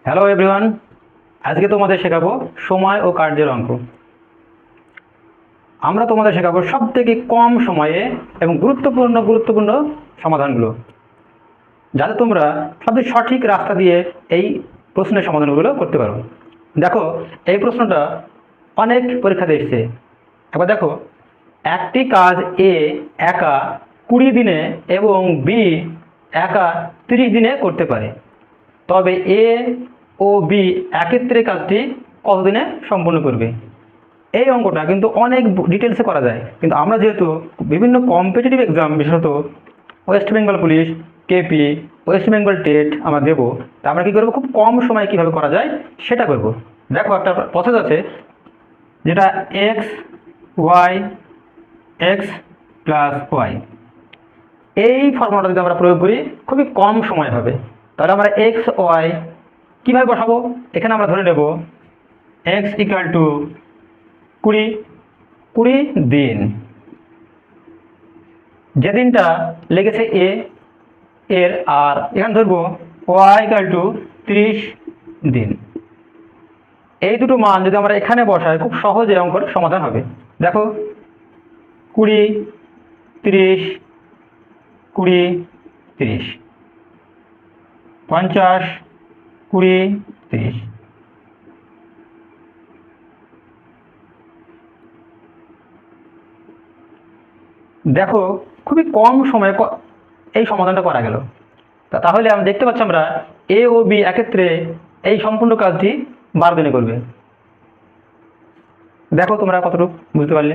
Hello everyone, আজকে তোমাদের শেখাবো সময় ও কার্যের অঙ্ক। আমরা তোমাদের শেখাবো সব থেকে কম সময়ে এবং গুরুত্বপূর্ণ সমাধানগুলো, যাতে তোমরা সবচেয়ে সঠিক রাস্তা দিয়ে এই প্রশ্নের সমাধানগুলো করতে পারো। দেখো, এই প্রশ্নটা অনেক পরীক্ষাতে এসেছে। এবার দেখো, একটি কাজ এ একা 20 দিনে এবং বি একা 30 দিনে করতে পারে, তবে এ ও বি একত্রে কাজটি কতদিনে সম্পূর্ণ করবে। এই অঙ্কটা কিন্তু অনেক ডিটেলসে করা যায়, কিন্তু আমরা যেহেতু বিভিন্ন কম্পিটিটিভ এক্সাম, বিশেষত West Bengal police, KP, West Bengal TET আমরা দেবো, তা আমরা কী করবো, খুব কম সময়ে কীভাবে করা যায় সেটা করব। দেখো, একটা প্রসেস আছে যেটা X Y X plus Y. এই ফর্মুলাটা যদি আমরা প্রয়োগ করি খুবই কম সময় হবে। তাহলে আমরা এক্স ওয়াই কীভাবে বসাবো, এখানে আমরা ধরে নেব এক্স ইকুয়াল টু 20 দিন। যে দিনটা লেগেছে এ এর, আর এখানে ধরবো ওয়াই ইকুয়াল টু 30 দিন। এই দুটো মান যদি আমরা এখানে বসাই, খুব সহজে অঙ্কের সমাধান হবে। দেখো, 20 30 20 30 50 20 30। দেখো, খুবই কম সময়ে এই সমাধানটা করা গেল। তাহলে আমরা দেখতে পাচ্ছি আমরা এ ও বি একত্রে এই সম্পূর্ণ কাজটি 12 দিনে করবে। দেখো তোমরা কতটুকু বুঝতে পারলে।